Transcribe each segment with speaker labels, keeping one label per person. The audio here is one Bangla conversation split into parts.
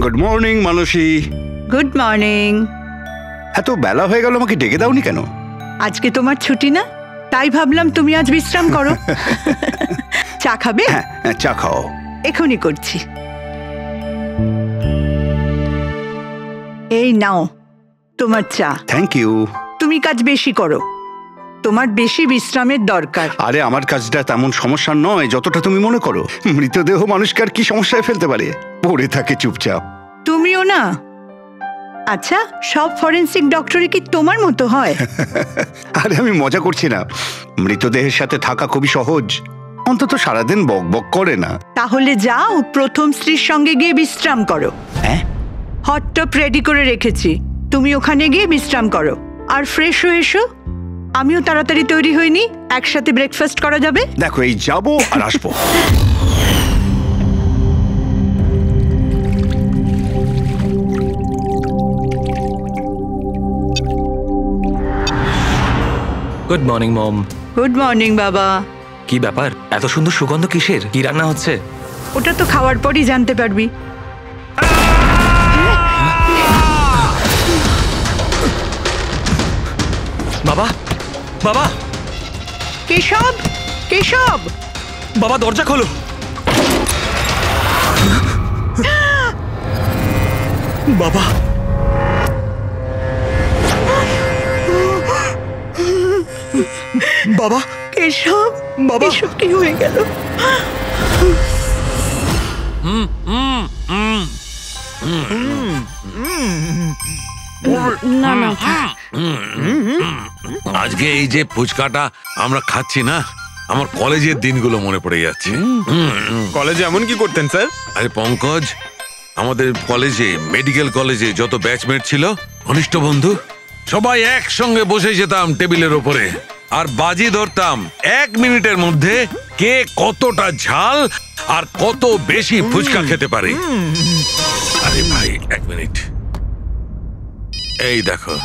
Speaker 1: Good morning Mansi.
Speaker 2: Good morning.
Speaker 1: এত বেলা হয়ে গেল, আমাকে ডেকে দাওনি কেন?
Speaker 2: আজকে তোমার ছুটি না, তাই ভাবলাম তুমি আজ বিশ্রাম করো। চা খাবে?
Speaker 1: হ্যাঁ, চা খাও।
Speaker 2: এখনই করছি। এই নাও তোমার চা।
Speaker 1: Thank you.
Speaker 2: তুমি কাজ বেশি করো, তোমার বেশি বিশ্রামের দরকার।
Speaker 1: আরে আমার কাজটা তেমন সমস্যা নয় যতটা তুমি মনে করো। মৃতদেহ মানুষকে আর কি সমস্যায় ফেলতে পারে, পড়ে থাকে চুপচাপ।
Speaker 2: তুমিও না। আচ্ছা, সব ফরেনসিক ডক্টরই কি তোমার মতো হয়?
Speaker 1: আরে আমি মজা করছি না, মৃতদেহের সাথে থাকা খুবই সহজ, অন্তত সারাদিন বক বক করে না।
Speaker 2: তাহলে যাও প্রথম স্ত্রীর সঙ্গে গিয়ে বিশ্রাম করো।
Speaker 1: হ্যাঁ,
Speaker 2: হট টপ রেডি করে রেখেছি, তুমি ওখানে গিয়ে বিশ্রাম করো আর ফ্রেশ হয়ে এসো। আমিও তাড়াতাড়ি তৈরি হইনি, একসাথে ব্রেকফাস্ট করা যাবে।
Speaker 1: দেখো এই যাবো আর আসবো।
Speaker 3: Good morning mom.
Speaker 2: Good morning বাবা।
Speaker 3: কি ব্যাপার, এত সুন্দর সুগন্ধ কিসের? কি রান্না হচ্ছে?
Speaker 2: ওটা তো খাওয়ার পরই জানতে পারবি।
Speaker 3: বাবা, বাবা,
Speaker 2: কেশব, কেশব,
Speaker 3: বাবা দরজা খোলো। বাবা, বাবা,
Speaker 2: কেশব,
Speaker 3: বাবা,
Speaker 2: এসব কি হয়ে গেল?
Speaker 4: না না,
Speaker 5: আজকে এই যে ফুচকাটা আমরা খাচ্ছি না, আমার কলেজের দিনগুলো মনে পড়ে যাচ্ছে।
Speaker 6: কলেজে এমন কি করতেন স্যার?
Speaker 5: আরে পঙ্কজ, আমাদের কলেজে, মেডিকেল কলেজে যত ব্যাচমেট ছিল, ঘনিষ্ঠ বন্ধু, সবাই একসঙ্গে বসে যেতাম টেবিলের ওপরে আর বাজি ধরতাম 1 মিনিটের মধ্যে কে কতটা ঝাল আর কত বেশি ফুচকা খেতে পারে। আরে ভাই 1 মিনিট, এই দেখো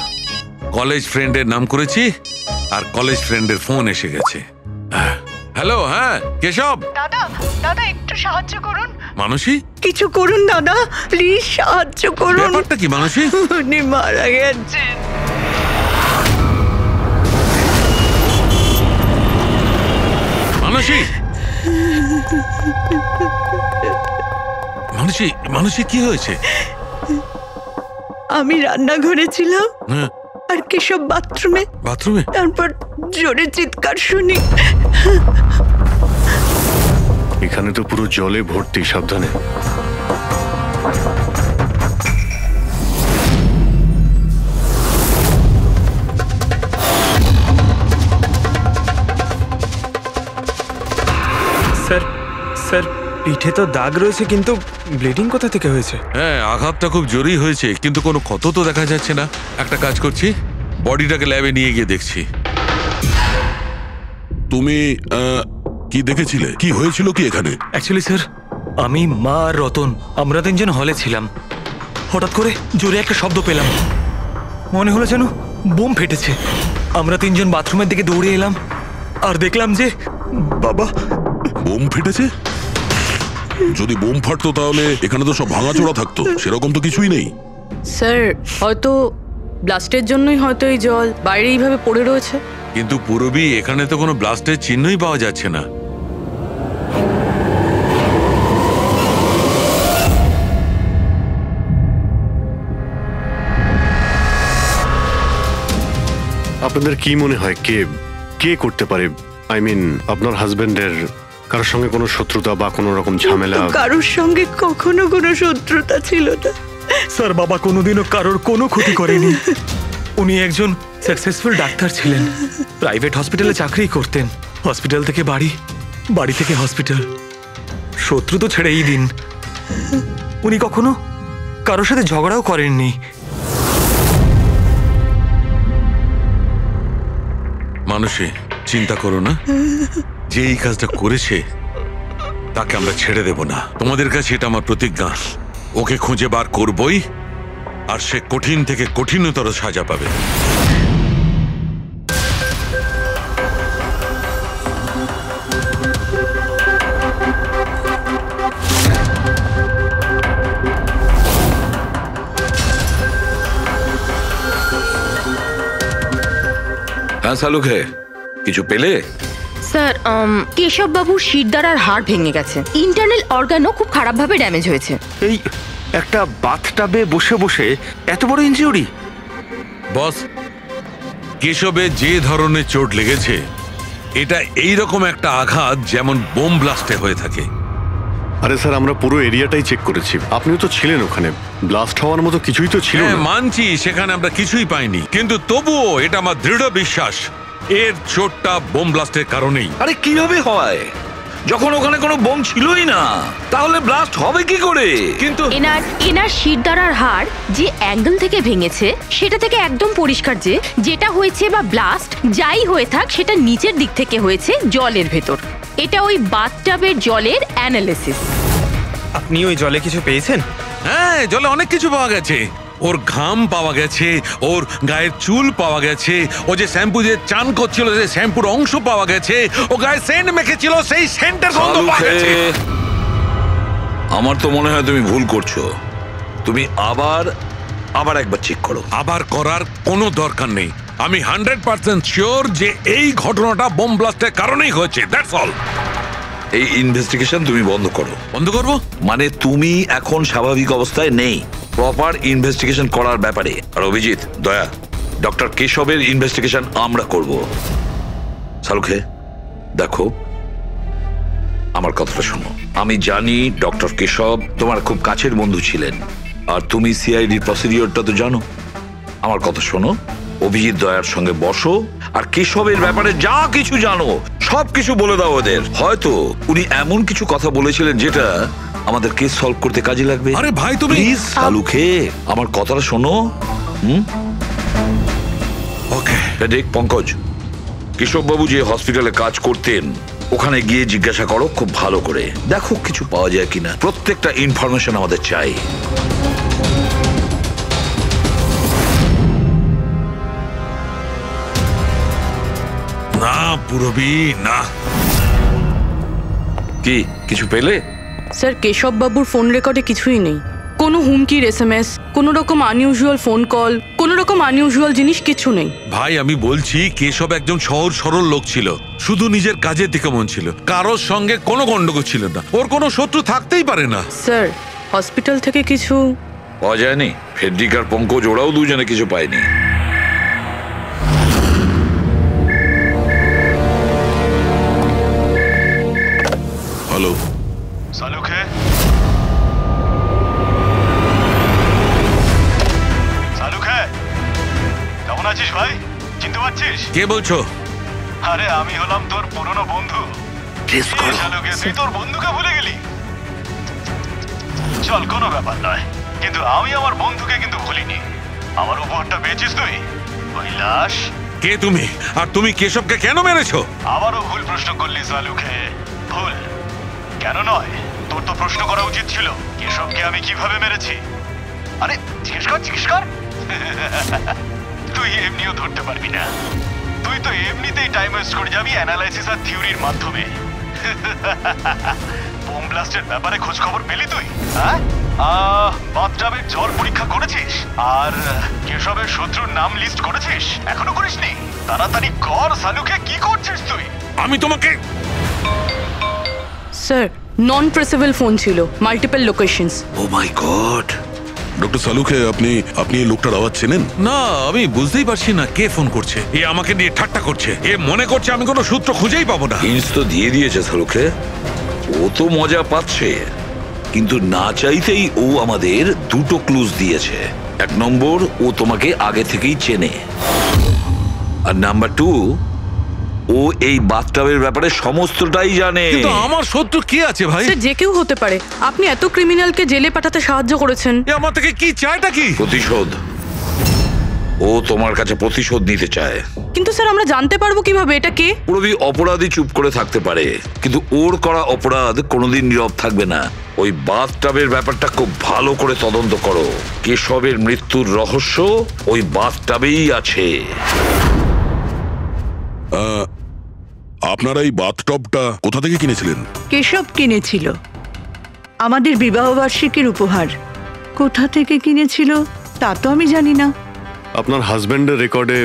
Speaker 5: কলেজ ফ্রেন্ডের নাম করেছি আর কলেজ ফ্রেন্ডের ফোন এসে গেছে। হ্যালো, হ্যাঁ কেশব।
Speaker 2: দাদা, দাদা একটু সাহায্য করুন।
Speaker 5: মানসী,
Speaker 2: কিছু করুন দাদা, প্লিজ সাহায্য করুন।
Speaker 5: ব্যাপারটা কি মানসী?
Speaker 2: উনি মারা গেছেন।
Speaker 5: মানসী, মানসী, মানসী কি হয়েছে?
Speaker 2: আমি রান্নাঘরে ছিলাম
Speaker 5: হ্যাঁ,
Speaker 2: আর কেশব বাথরুমে।
Speaker 5: বাথরুমে?
Speaker 2: তারপর জোরে চিৎকার শুনি।
Speaker 7: এখানে তো পুরো জলে ভর্তি, সাবধানে।
Speaker 6: স্যার, স্যার পিঠে তো দাগ রয়েছে, কিন্তু ব্লিডিং কোথা থেকে হয়েছে?
Speaker 5: হ্যাঁ, আঘাতটা খুব জোরেই হয়েছে, কিন্তু কোনো ক্ষত তো দেখা যাচ্ছে না। একটা কাজ করছি, বডিটাকে ল্যাবে নিয়ে গিয়ে দেখছি।
Speaker 8: তুমি কি দেখেছিলে? কি হয়েছিল কি এখানে?
Speaker 3: অ্যাকচুয়ালি স্যার, আমি, মা আর রতন আমরা 3 জন হলে ছিলাম। হঠাৎ করে জোরে একটা শব্দ পেলাম, মনে হলো যেন বোম ফেটেছে। আমরা 3 জন বাথরুমের দিকে দৌড়ে এলাম আর দেখলাম যে বাবা।
Speaker 8: বোম ফেটেছে? যদি বোম ফাটতো তাহলে এখানে তো সব ভাঙাচোরা থাকতো, সেরকম তো কিছুই নেই।
Speaker 4: স্যার হয়তো ব্লাস্টের জন্যই হয়তো এই জল বাইরে এইভাবে পড়ে রয়েছে।
Speaker 5: কিন্তু পুরবি, এখানে তো কোনো ব্লাস্টের চিহ্নই পাওয়া যাচ্ছে না।
Speaker 7: আপনাদের কি মনে হয় কে কে করতে পারে? আই মিন আপনার হাজবেন্ডের কারোর সঙ্গে কোনো শত্রুতা বা কোনো রকম ঝামেলা?
Speaker 2: কারোর সঙ্গে কখনো কোনো শত্রুতা ছিল না
Speaker 3: স্যার। বাবা কোনোদিনও কারোর কোনো ক্ষতি করেনি। উনি একজন সাকসেসফুল ডাক্তার ছিলেন, প্রাইভেট হসপিটালে চাকরি করতেন। হসপিটাল থেকে বাড়ি, বাড়ি থেকে হসপিটাল। শত্রু তো ছেড়েই দিন, উনি কখনো কারোর সাথে ঝগড়াও করেননি।
Speaker 5: মানসী, চিন্তা করো না, যে এই কাজটা করেছে তাকে আমরা ছেড়ে দেব না। তোমাদের কাছে এটা আমার প্রতিজ্ঞা। ওকে খুঁজে বার করবই, আর সে কঠিন থেকে কঠিনতর সাজা পাবে। হ্যাঁ সালুখে, কিছু পেলে?
Speaker 9: স্যার কেশব বাবুর শিরদাঁড় আর হাড় ভেঙে গেছে, ইন্টারনাল অর্গানও খুব খারাপভাবে ড্যামেজ হয়েছে।
Speaker 6: এই একটা বাথটাবে বসে বসে এত বড় ইনজিউরি?
Speaker 5: বস, কেশবে যে ধরনের চোট লেগেছে এটা এইরকম একটা আঘাত যেমন বোম ব্লাস্টে হয়ে থাকে।
Speaker 7: আরে স্যার, আমরা পুরো এরিয়াটাই চেক করেছি, আপনিও তো ছিলেন ওখানে, ব্লাস্ট হওয়ার মতো কিছুই তো ছিল
Speaker 5: হ্যাঁ
Speaker 7: না।
Speaker 5: মানছি, সেখানে আমরা কিছুই পাইনি, কিন্তু তবুও এটা আমার দৃঢ় বিশ্বাস এর চোটটা বোম ব্লাস্টের কারণেই।
Speaker 10: আরে কিভাবে হয় যখন ওখানে কোনো বোম ছিলই না? তাহলে ব্লাস্ট হবে কি করে?
Speaker 5: কিন্তু
Speaker 9: এনার শিরদাঁড় আর হাড় যে অ্যাঙ্গেল থেকে ভেঙেছে সেটা থেকে একদম পরিষ্কার যে যেটা হয়েছে বা ব্লাস্ট যাই হয়ে থাক সেটা নিচের দিক থেকে হয়েছে, জলের ভেতর। এটা ওই বাথটাবের জলের অ্যানালিসিস।
Speaker 6: আপনি ওই জলে কিছু পেয়েছেন?
Speaker 5: হ্যাঁ, জলে অনেক কিছু পাওয়া গেছে। ওর ঘাম পাওয়া গেছে, ওর গায়ের চুল পাওয়া গেছে, ও যে শ্যাম্পু দিয়ে চান করছিল যে শ্যাম্পুর অংশ পাওয়া গেছে, ও গায়ে সেন্ট মেখেছিল সেই সেন্টের গন্ধ পাওয়া গেছে।
Speaker 10: আমার তো মনে হয় তুমি ভুল করছো। তুমি আবার একবার চেক করো।
Speaker 5: আবার করার কোনো দরকার নেই। আমি 100% শিওর যে এই ঘটনাটা বোম ব্লাস্টের কারণেই হয়েছে। That's all.
Speaker 10: এই ইনভেস্টিগেশন তুমি বন্ধ করো।
Speaker 5: বন্ধ করবো
Speaker 10: মানে তুমি এখন স্বাভাবিক অবস্থায় নেই প্রপার ইনভেস্টিগেশন করার ব্যাপারে। আর অভিজিৎ, দয়া, ডক্টর কেশবের ইনভেস্টিগেশন আমরা করব। সালুখে দেখো, আমার কথাটা শোনো। আমি জানি ডক্টর কেশব তোমার খুব কাছের বন্ধু ছিলেন, আর তুমি সিআইডি প্রসিডিওরটা তো জানো। আমার কথা শোনো, অভিজিৎ দয়ার সঙ্গে বসো আর কেশবের ব্যাপারে যা কিছু জানো সব কিছু বলে দাও ওদের। হয়তো উনি এমন কিছু কথা বলেছিলেন যেটা আমাদের কেস সলভ করতে কাজে লাগবে।
Speaker 5: আরে ভাই তুমি
Speaker 10: প্লিজ সালুখে আমার কথাটা শোনো।
Speaker 5: ওকে
Speaker 10: দেখ পঙ্কজ, কেশববাবু যে হসপিটালে কাজ করতেন ওখানে গিয়ে জিজ্ঞাসা করো খুব ভালো করে, দেখো কিছু পাওয়া যায় কিনা। প্রত্যেকটা ইনফরমেশন আমাদের চাই।
Speaker 5: না পুরবি না।
Speaker 10: কি কিছু পেলে?
Speaker 4: স্যার কেশব বাবুর ফোন রেকর্ডে কিছুই নেই। কোনো হুমকির SMS, কোনো রকম আনইউজুয়াল ফোন কল, কোনো রকম আনইউজুয়াল জিনিস কিছু নেই।
Speaker 5: ভাই আমি বলছি, কেশব একজন সহজ সরল লোক ছিল, শুধু নিজের কাজের দিকে মন ছিল, কারোর সঙ্গে কোনো গন্ডগোল ছিল না, ওর কোনো শত্রু থাকতেই পারে না।
Speaker 4: স্যার হসপিটাল থেকে কিছু
Speaker 10: পাওয়া যায়নি? ফেডরিক আর পঙ্কজ ওরাও দুজনে কিছু পায়নি।
Speaker 8: হ্যালো
Speaker 11: সালুখে, সালুখে কেমন আছিস ভাই? চিনতে পারছিস?
Speaker 5: কে বলছো?
Speaker 11: আরে আমি হলাম তোর পুরনো বন্ধু। সালুখে, তুই তোর বন্ধুকে ভুলে গেলি? চল, কোনো ব্যাপার নয়, কিন্তু আমি আমার বন্ধুকে কিন্তু ভুলিনি। আমার উপহারটা পেয়েছিস তুই? ওই লাশ।
Speaker 5: কে তুমি? আর তুমি কেশবকে কেন মেরেছো?
Speaker 11: আবারও ভুল প্রশ্ন করলি সালুখে। ভুল কেন নয়, তোর তো প্রশ্ন করা উচিত ছিল কেশবকে আমি কিভাবে মেরেছি। আরে জিজ্ঞেস কর। তুই এমনিও ধরতে পারবি না, তুই তো এমনিতেই টাইম ওয়েস্ট করে যাবি অ্যানালাইসিস আর থিওরির মাধ্যমে। বোম ব্লাস্টের ব্যাপারে খোঁজ খবর পেলি তুই? হ্যাঁ, বাথটাবের জল পরীক্ষা করেছিস? আর কেশবের শত্রুর নাম লিস্ট করেছিস? এখনো করিসনি? তাড়াতাড়ি কর সালুকে, কি করছিস তুই?
Speaker 5: আমি তোমাকে
Speaker 4: স্যার নন ট্রেসেবল ফোন ছিল, মাল্টিপল লোকেশনস।
Speaker 10: ও মাই গড।
Speaker 8: ডক্টর সালুখে, আপনি এই লোকটার আওয়াজ চেনেন?
Speaker 5: না, আমি বুঝতেই পারছি না কে ফোন করছে। এ আমাকে নিয়ে ঠাট্টা করছে, এ মনে করছে আমি কোনো সূত্র খুঁজেই পাবো না।
Speaker 10: হিন্টস তো দিয়ে দিয়েছে সালুখে, ও তো মজা পাচ্ছে, কিন্তু না চাইতেই ও আমাদের দুটো ক্লুজ দিয়েছে। এক নম্বর, ও তোমাকে আগে থেকেই চেনে, আর নাম্বার 2, ও এই বাথটাবের ব্যাপারে সমস্তটাই জানে।
Speaker 5: কিন্তু আমার শত্রু কে আছে ভাই?
Speaker 4: স্যার যে কেউ হতে পারে। আপনি এত ক্রিমিনালকে জেলে পাঠাতে সাহায্য করেছেন।
Speaker 5: এ আমার থেকে কি চায়টা কি?
Speaker 10: প্রতিশোধ। ও তোমার কাছে প্রতিশোধ নিতে চায়।
Speaker 4: কিন্তু স্যার আমরা জানতে পারবো কিভাবে এটা কে?
Speaker 10: পুরোবি অপরাধী চুপ করে থাকতে পারে, কিন্তু ওর করা অপরাধ কোনোদিন নীরব থাকবে না। ওই বাথটাবের ব্যাপারটা খুব ভালো করে তদন্ত করো। কেশবের মৃত্যুর রহস্য ওই বাথটাবেই আছে।
Speaker 8: আপনারা এই বাথটবটা কোথা থেকে কিনেছিলেন?
Speaker 2: কেশব কিনেছিল, আমাদের বিবাহবার্ষিকীর উপহার। কোথা থেকে কিনেছিল তা তো আমি জানি না।
Speaker 7: আপনার হাজবেন্ডের রেকর্ডে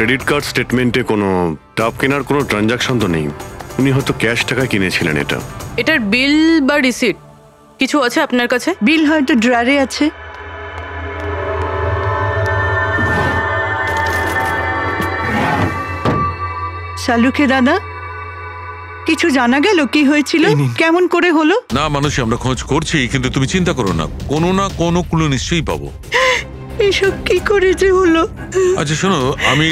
Speaker 7: ক্রেডিট কার্ড স্টেটমেন্টে কোনো টাপ কেনার কোনো ট্রানজাকশন তো নেই। উনি হয়তো ক্যাশ টাকায় কিনেছিলেন এটা।
Speaker 4: এটার বিল বা রিসিট কিছু আছে আপনার কাছে?
Speaker 2: বিল হয়তো ড্রয়ারে আছে। শালুকে দাদা, কিছু জানা গেল কি হয়েছিল, কেমন করে হলো?
Speaker 5: না মানুষ, আমরা খোঁজ করছি, কিন্তু তুমি চিন্তা করো না, কোনো না কোনো ক্লু নিশ্চয়ই পাবো।
Speaker 2: এসব কি করে যে হলো?
Speaker 5: আচ্ছা শোনো, আমি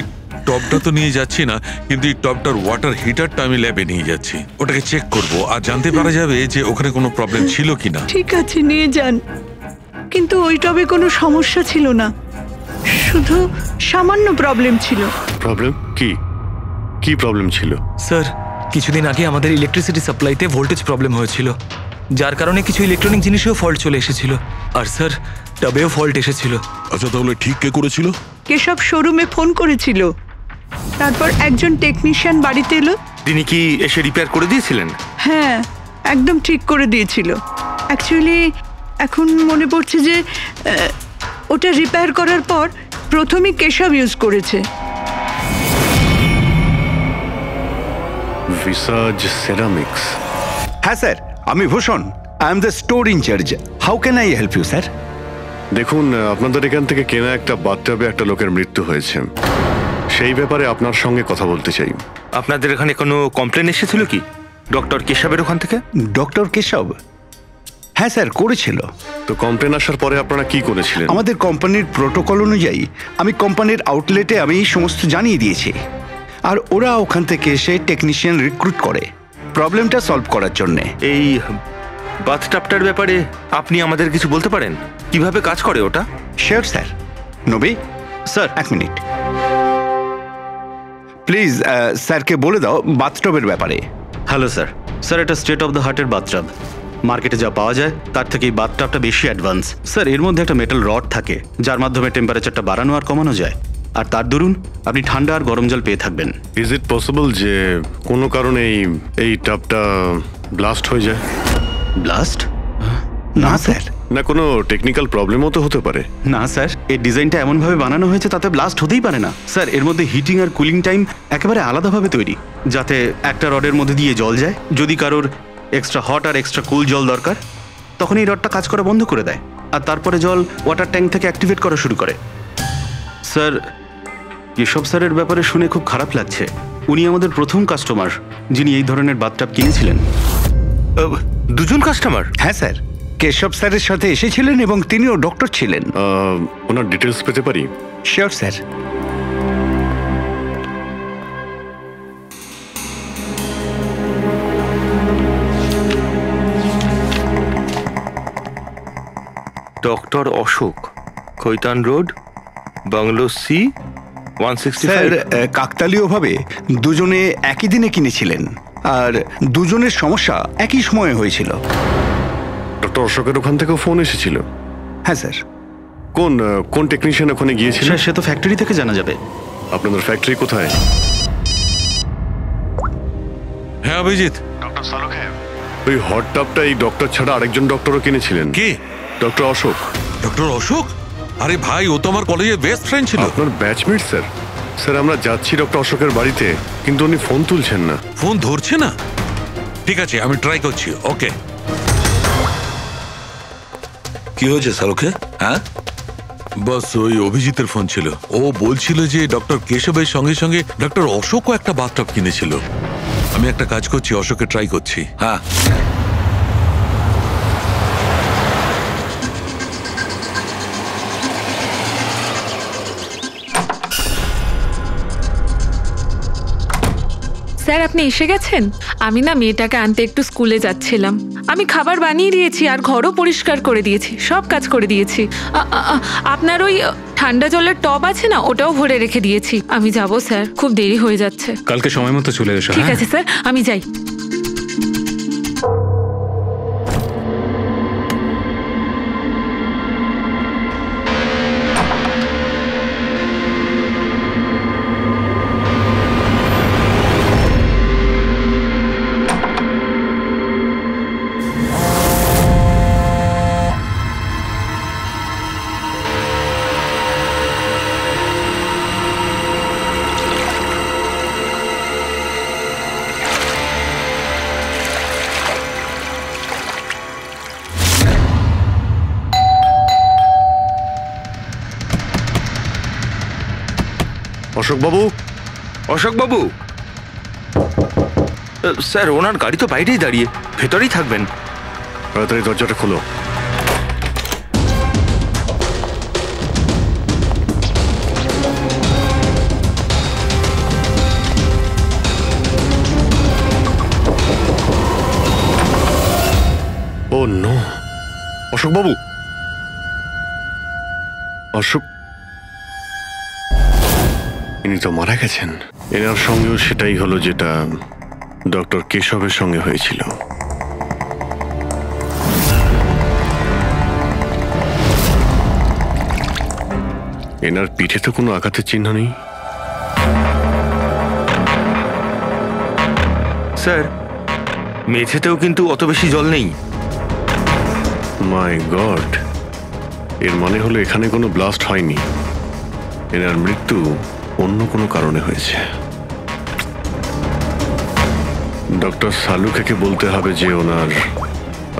Speaker 5: টপটা তো নিয়ে যাচ্ছি না, কিন্তু এই টপটার ওয়াটার হিটারটা আমি ল্যাবে নিয়ে যাচ্ছি। ওটাকে চেক করব আর জানতে পারা যাবে যে ওখানে কোনো প্রবলেম ছিল কিনা।
Speaker 2: ঠিক আছে, নিয়ে যান, কিন্তু ওই টবে কোনো সমস্যা ছিল না, শুধু সামান্য প্রবলেম ছিল।
Speaker 7: প্রবলেম কি? কি প্রবলেম ছিল?
Speaker 3: স্যার, কিছুদিন আগে আমাদের ইলেকট্রিসিটি সাপ্লাইতে ভোল্টেজ প্রবলেম হয়েছিল, যার কারণে কিছু ইলেকট্রনিক জিনিসেও ফল্ট চলে এসেছিল। আর স্যার, টবেও ফল্ট এসেছিল।
Speaker 8: আচ্ছা, তাহলে ঠিক কে করেছিল?
Speaker 2: কেশব শোরুমে ফোন করেছিল, তারপর একজন টেকনিশিয়ান বাড়িতে এলো।
Speaker 6: তিনি কি এসে রিপেয়ার করে দিয়েছিলেন?
Speaker 2: হ্যাঁ, একদম ঠিক করে দিয়েছিল। অ্যাকচুয়ালি এখন মনে পড়ছে যে ওটা রিপেয়ার করার পর প্রথমেই কেশব ইউজ করেছে।
Speaker 7: ভিসাজ সেরামিক্স।
Speaker 1: হ্যাঁ স্যার, আমি Bhushan, I am the store incharge. How can I help you sir?
Speaker 7: দেখুন, আপনাদের এখান থেকে কেনা একটা বাথটাবে একটা লোকের মৃত্যু হয়েছে, সেই ব্যাপারে আপনার সঙ্গে কথা বলতে চাই।
Speaker 6: আপনাদের এখানে কোনো কমপ্লেন এসেছিল কি ডক্টর কেশবের ওখান থেকে?
Speaker 1: ডক্টর কেশব? হ্যাঁ স্যার, করেছিল।
Speaker 7: তো কমপ্লেন আসার পরে আপনারা কি করেছিলেন?
Speaker 1: আমাদের কোম্পানির প্রোটোকল অনুযায়ী আমি কোম্পানির আউটলেটে আমি এই সমস্ত জানিয়ে দিয়েছি, আর ওরা ওখান থেকে এসে টেকনিশিয়ান রিক্রুট করে প্রবলেমটা সলভ করার জন্যে।
Speaker 6: এই বাথটাবটার ব্যাপারে আপনি আমাদের কিছু বলতে পারেন? কিভাবে কাজ করে ওটা?
Speaker 1: Sure sir. নবী
Speaker 6: স্যার,
Speaker 1: এক মিনিট প্লিজ, স্যারকে বলে দাও বাথটবের ব্যাপারে।
Speaker 12: Hello sir. স্যার, এটা স্টেট অফ দ্য হার্টের বাথটাব। মার্কেটে যা পাওয়া যায় তার থেকে এই বাথটাবটা বেশি অ্যাডভান্স। স্যার, এর মধ্যে একটা মেটাল রড থাকে, যার মাধ্যমে টেম্পারেচারটা বাড়ানো আর কমানো যায়, আর তার দরুন আপনি ঠান্ডা আর গরম জল পেয়ে থাকবেন।
Speaker 7: ইজ ইট পসিবল যে কোনো কারণে এই টাবটা ব্লাস্ট হয়ে যায়?
Speaker 12: ব্লাস্ট?
Speaker 1: না স্যার।
Speaker 7: না, কোনো টেকনিক্যাল প্রবলেমও তো হতে পারে।
Speaker 12: না স্যার, এর ডিজাইনটা এমনভাবে বানানো হয়েছে তাতে ব্লাস্ট হতেই পারে না। স্যার, এর মধ্যে হিটিং আর কুলিং টাইম একেবারে আলাদাভাবে তৈরি, যাতে একটা রডের মধ্যে দিয়ে জল যায়। যদি কারোর এক্সট্রা হট আর এক্সট্রা কুল জল দরকার, তখন এই রডটা কাজ করা বন্ধ করে দেয়, আর তারপরে জল ওয়াটার ট্যাঙ্ক থেকে অ্যাক্টিভেট করা শুরু করে। স্যার, কেশব স্যারের ব্যাপারে শুনে খুব খারাপ লাগছে। উনি আমাদের প্রথম কাস্টমার যিনি এই ধরনের বাথটাব কিনেছিলেন।
Speaker 6: দুজন কাস্টমার?
Speaker 1: হ্যাঁ স্যার, কেশব স্যারের সাথে এসেছিলেন এবং তিনিও ডক্টর ছিলেন।
Speaker 7: ওনার ডিটেলস পেতে পারি?
Speaker 1: Sure sir.
Speaker 6: Doctor Ashok, Khaitan road, bungalow C 165।
Speaker 1: Sir, কাকতালীয়ভাবে দুজনে একই দিনে কিনেছিলেন, আর দুজনের সমস্যা একই সময়ে হয়েছিল।
Speaker 7: ডক্টর অশোকের ওখান থেকেও ফোন এসেছিল?
Speaker 1: হ্যাঁ স্যার।
Speaker 7: কোন টেকনিশিয়ান ওখানে গিয়েছিল?
Speaker 12: সে তো ফ্যাক্টরি থেকে জানা যাবে।
Speaker 7: আপনাদের ফ্যাক্টরি কোথায়?
Speaker 5: হ্যাঁ অভিজিৎ।
Speaker 11: ডক্টর সালুকে,
Speaker 7: ওই হট টাবটা এই ডক্টর ছাড়া আরেকজন ডক্টরও কিনেছিলেন।
Speaker 5: কে?
Speaker 7: ডক্টর অশোক।
Speaker 5: ডক্টর অশোক? আরে ভাই, ও তো আমার কলেজের বেস্ট ফ্রেন্ড ছিল।
Speaker 7: আপনার ব্যাচমেট স্যার। স্যার, আমরা যাচ্ছি ডক্টর অশোকের বাড়িতে, কিন্তু উনি ফোন তুলছেন না।
Speaker 5: ফোন ধরছে না? ঠিক আছে, আমি ট্রাই করছি। ওকে।
Speaker 10: কি হয়েছে সালুকে? হ্যাঁ,
Speaker 5: বাস ওই অভিজিতের ফোন ছিল। ও বলছিল যে ডক্টর কেশবের সঙ্গে সঙ্গে ডক্টর অশোকও একটা বাথটাব কিনেছিল। আমি একটা কাজ করছি, অশোকে ট্রাই করছি।
Speaker 10: হ্যাঁ।
Speaker 13: স্যার, আপনি এসে গেছেন? আমি না মেয়েটাকে আনতে একটু স্কুলে যাচ্ছিলাম। আমি খাবার বানিয়ে দিয়েছি আর ঘরও পরিষ্কার করে দিয়েছি, সব কাজ করে দিয়েছি। আপনার ওই ঠান্ডা জলের টব আছে না, ওটাও ভরে রেখে দিয়েছি। আমি যাব স্যার, খুব দেরি হয়ে যাচ্ছে।
Speaker 3: কালকে সময় মতো চলে এসো।
Speaker 13: ঠিক আছে স্যার, আমি যাই।
Speaker 7: অশোকবাবু,
Speaker 6: অশোকবাবু, স্যার ওনার গাড়ি তো বাইরেই দাঁড়িয়ে, ভেতরেই থাকবেন।
Speaker 7: তাড়াতাড়ি দরজাটা খোলো। ও নো, অশোকবাবু, অশোক, ইনি তো মারা গেছেন। এনার সঙ্গেও সেটাই হলো যেটা ডক্টর কেশবের সঙ্গে হয়েছিল। এনার পিঠে তো কোনো আঘাতের চিহ্ন নেই।
Speaker 6: স্যার মেঝেতেও কিন্তু অত বেশি জল নেই।
Speaker 7: মাই গড, এর মানে হলো এখানে কোনো ব্লাস্ট হয়নি, এনার মৃত্যু অন্য কোনো কারণে হয়েছে। ডক্টর সালুখেকে বলতে হবে যে ওনার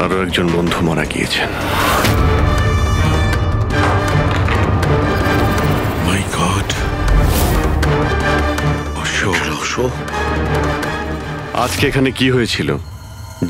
Speaker 7: আরো একজন বন্ধু মারা গিয়েছেন।
Speaker 8: মাই গড,
Speaker 7: আজকে এখানে কি হয়েছিল?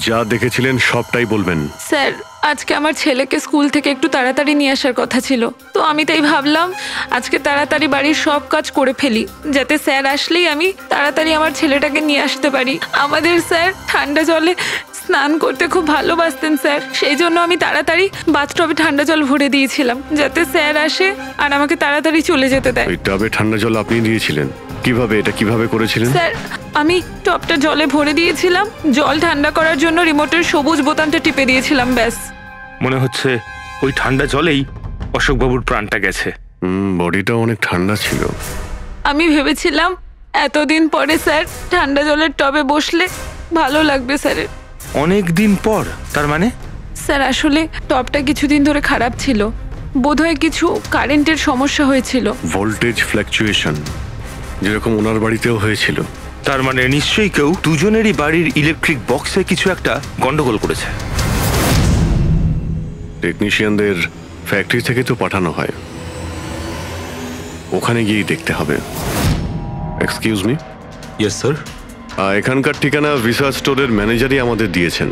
Speaker 7: যা দেখেছিলেন সবটাই বলবেন।
Speaker 13: স্যার আজকে আমার ছেলেকে স্কুল থেকে একটু তাড়াতাড়ি নিয়ে আসার কথা ছিল, তো আমি তাই ভাবলাম আজকে তাড়াতাড়ি বাড়ির সব কাজ করে ফেলি, যাতে স্যার আসলেই আমি তাড়াতাড়ি আমার ছেলেটাকে নিয়ে আসতে পারি। আমাদের স্যার ঠান্ডা জলে স্নান করতে খুব ভালোবাসতেন স্যার, সেই জন্য আমি তাড়াতাড়ি বাথটবে ঠান্ডা জল ভরে দিয়েছিলাম, যাতে স্যার আসে আর আমাকে তাড়াতাড়ি চলে যেতে দেয়।
Speaker 7: ওই টবে ঠান্ডা জল আপনি দিয়েছিলেন? কিভাবে, এটা কিভাবে করেছিলেন?
Speaker 13: স্যার আমি টবটা জলে ভরে দিয়েছিলাম, জল ঠান্ডা করার জন্য রিমোটের সবুজ বোতামটা টিপে দিয়েছিলাম, ব্যাস।
Speaker 6: মনে হচ্ছে ওই ঠান্ডা জলেই অশোকবাবুর প্রাণটা গেছে।
Speaker 7: বডিটা অনেক ঠান্ডা ছিল।
Speaker 13: আমি ভেবেছিলাম এতদিন পরে স্যার ঠান্ডা জলের টবে বসলে ভালো লাগবে স্যারের।
Speaker 6: অনেক দিন পর? তার মানে?
Speaker 13: স্যার আসলে টবটা কিছুদিন ধরে খারাপ ছিল, বোধহয় কিছু কারেন্টের সমস্যা হয়েছিল।
Speaker 7: ভোল্টেজ ফ্ল্যাকচুয়েশন, যেরকম ওনার বাড়িতেও হয়েছিল।
Speaker 6: তার মানে নিশ্চয়ই কেউ দুজনেরই বাড়ির ইলেকট্রিক বক্সে কিছু একটা গন্ডগোল করেছে।
Speaker 7: টেকনিশিয়ানদের ফ্যাক্টরি থেকে তো পাঠানো হয়, ওখানে গিয়েই দেখতে হবে। Excuse me.
Speaker 3: Yes sir.
Speaker 7: এখানকার ঠিকানা ভিসা স্টোরের ম্যানেজারই আমাদের দিয়েছেন।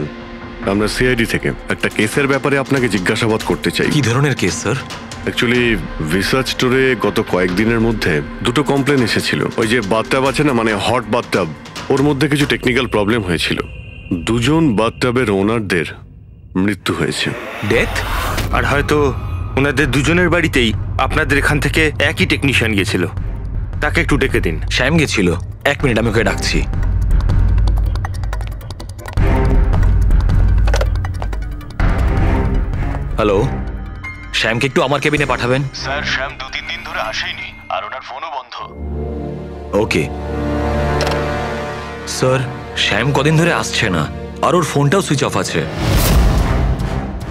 Speaker 7: আমরা সিআইডি থেকে একটা কেসের ব্যাপারে আপনাকে জিজ্ঞাসাবাদ করতে চাই।
Speaker 3: কি ধরনের কেস স্যার?
Speaker 7: অ্যাকচুয়ালি ভিসা স্টোরে গত কয়েকদিনের মধ্যে দুটো কমপ্লেন এসেছিল। ওই যে বাথটাব আছে না, মানে হট বাথটাব, ওর মধ্যে কিছু টেকনিক্যাল প্রবলেম হয়েছিল। দুজন বাথটাবের ওনারদের মৃত্যু হয়েছে।
Speaker 6: ডেথ? আর হয়তো ওনাদের দুজনের বাড়িতেই আপনাদের এখান থেকে একই টেকনিশিয়ান গিয়েছিল। তাকে একটু ডেকে দিন।
Speaker 3: শ্যাম গেছিল। 1 মিনিট, আমি ওকে ডাকছি। হ্যালো, শ্যামকে একটু আমার কেবিনে পাঠাবেন।
Speaker 11: স্যার শ্যাম 2-3 দিন ধরে আসেনি, আর ওনার ফোনও বন্ধ।
Speaker 3: ওকে স্যার, শ্যাম কদিন ধরে আসছে না, আর ওর ফোনটাও সুইচ অফ আছে।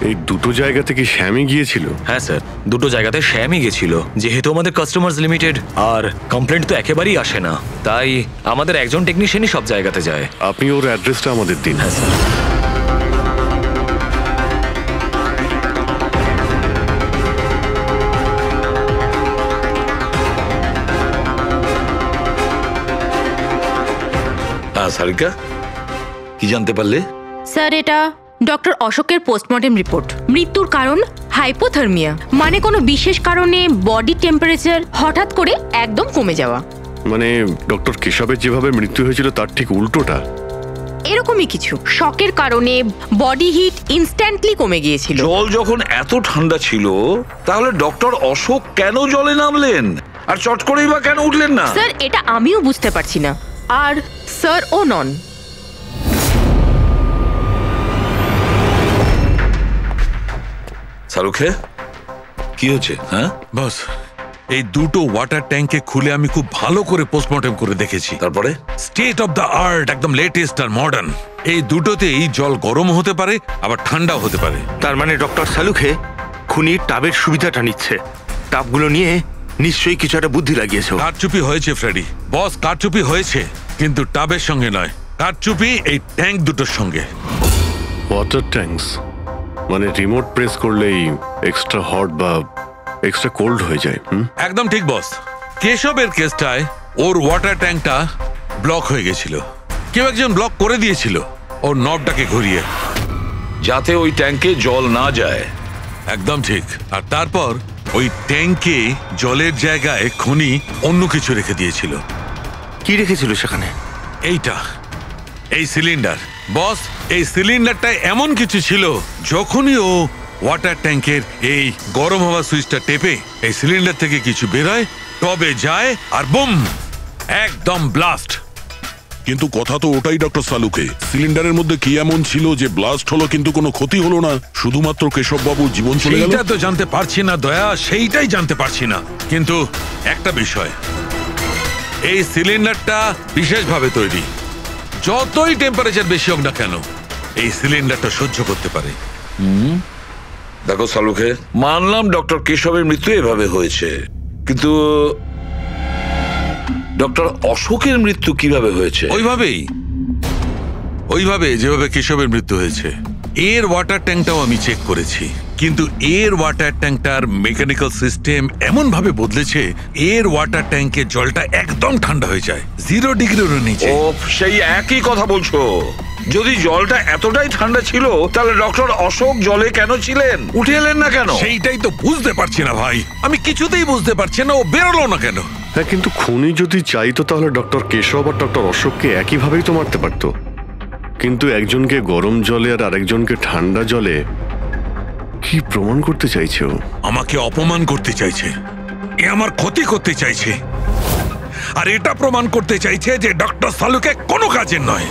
Speaker 7: এই দুটো জায়গাতে কি শ্যামই গিয়েছিল?
Speaker 3: হ্যাঁ স্যার, দুটো জায়গাতে শ্যামই গেছিল। যেহেতু আমাদের কাস্টমার্স লিমিটেড আর কমপ্লেন্ট তো একেবারেই আসে না, তাই আমাদের একজন টেকনিশিয়ানই সব জায়গাতে যায়।
Speaker 7: আপনি ওর অ্যাড্রেসটা আমাদের দিন।
Speaker 3: হ্যাঁ স্যার।
Speaker 10: সারিকা, কি জানতে পারলে?
Speaker 9: স্যার এটা ডক্টর অশোকের পোস্টমর্টেম রিপোর্ট। মৃত্যুর কারণ হাইপোথার্মিয়া, মানে কোনো বিশেষ কারণে বডি টেম্পারেচার হঠাৎ করে একদম কমে যাওয়া।
Speaker 7: মানে ডক্টর কেশবের যেভাবে মৃত্যু হয়েছিল তার ঠিক উল্টোটা?
Speaker 9: এরকমই কিছু। শকের কারণে বডি হিট ইনস্ট্যান্টলি কমে গিয়েছিল।
Speaker 10: জল যখন এত ঠান্ডা ছিল, তাহলে ডক্টর অশোক কেন জলে নামলেন আর চট করেই বা কেন উঠলেন না?
Speaker 9: স্যার এটা আমিও বুঝতে পারছি না, আর স্যার ও নন।
Speaker 10: সারুখে, কি হচ্ছে? হ্যাঁ
Speaker 5: বস, এই দুটো ওয়াটার ট্যাঙ্কে খুলে আমি খুব ভালো করে পোস্টমর্টেম করে দেখেছি।
Speaker 10: তারপরে
Speaker 5: স্টেট অফ দ্য আর্ট, একদম লেটেস্ট আর মডার্ন। এই দুটোতেই জল গরম হতে পারে, আবার ঠান্ডাও হতে পারে।
Speaker 6: তার মানে ডক্টর সালুখে খুনির টাবের সুবিধাটা নিচ্ছে। টাবগুলো নিয়ে নিশ্চয়ই কিছু একটা বুদ্ধি লাগিয়েছে।
Speaker 5: কারচুপি হয়েছে ফ্রেডি বস, কারচুপি হয়েছে, কিন্তু টাবের সঙ্গে নয়। কারচুপি এই ট্যাঙ্ক দুটোর সঙ্গে।
Speaker 7: ওয়াটার ট্যাঙ্কস মানে রিমোট প্রেস করলেই এক্সট্রা হট বা এক্সট্রা কোল্ড হয়ে যায়।
Speaker 5: একদম ঠিক বস। কেশবের কেসটায় ওর ওয়াটার ট্যাঙ্কটা ব্লক হয়ে গেছিল। কেউ একজন ব্লক করে দিয়েছিল ওর নবটাকে ঘুরিয়ে,
Speaker 10: যাতে ওই ট্যাঙ্কে জল না যায়।
Speaker 5: একদম ঠিক। আর তারপর ওই ট্যাঙ্কে জলের জায়গায় খনি অন্য কিছু রেখে দিয়েছিল।
Speaker 6: কি রেখেছিল সেখানে?
Speaker 5: এইটা, এই সিলিন্ডার। বস, এই সিলিন্ডারটা এমন কিছু ছিল, যখনই ও ওয়াটার ট্যাঙ্কের এই গরম হওয়া সুইচটা টেপে এই সিলিন্ডার থেকে কিছু বেরোয়, টবে যায় আর বুম, একদম ব্লাস্ট।
Speaker 8: কিন্তু কথা তো ওটাই ডক্টর সালুকে, সিলিন্ডারের মধ্যে কি এমন ছিল যে ব্লাস্ট হলো কিন্তু কোনো ক্ষতি হলো না, শুধুমাত্র কেশববাবুর জীবন চলে গেল?
Speaker 5: সেইটা তো জানতে পারছি না দয়া, সেইটাই জানতে পারছি না। কিন্তু একটা বিষয়, এই সিলিন্ডারটা বিশেষভাবে তৈরি। যতই টেম্পারেচার বেশি হোক না কেন, এই সিলিন্ডারটা সহ্য করতে পারে।
Speaker 10: দেখো সালুকে, মানলাম ডক্টর কেশবের মৃত্যু এভাবে হয়েছে, কিন্তু ডক্টর অশোকের মৃত্যু কিভাবে হয়েছে?
Speaker 5: ওইভাবে যেভাবে কেশবের মৃত্যু হয়েছে। এর ওয়াটার ট্যাঙ্কটাও আমি চেক করেছি, কিন্তু এর ওয়াটার ট্যাঙ্কটার মেকানিক্যাল সিস্টেম এমন ভাবে বদলেছে, এর ওয়াটার ট্যাঙ্কের জলটা একদম ঠান্ডা হয়ে যায়, 0 ডিগ্রির নিচে।
Speaker 10: ও, সেই একই কথা বলছো? যদি জলটা এতটাই ঠান্ডা ছিল, তাহলে ডক্টর অশোক জলে কেন ছিলেন? উঠে এলেন না কেন?
Speaker 5: সেইটাই তো বুঝতে পারছি না ভাই, আমি কিছুতেই বুঝতে পারছি না ও বেরোলো না কেন।
Speaker 7: হ্যাঁ, কিন্তু খুনি যদি চাইতো তাহলে ডক্টর কেশব আর ডক্টর অশোককে একইভাবেই তো মারতে পারতো। কিন্তু একজনকে গরম জলে আর আরেকজনকে ঠান্ডা জলে, কি প্রমাণ করতে চাইছে ও?
Speaker 5: আমাকে অপমান করতে চাইছে, এ আমার ক্ষতি করতে চাইছে, আর এটা প্রমাণ করতে চাইছে যে ডক্টর সালুকে কোনো কাজের নয়।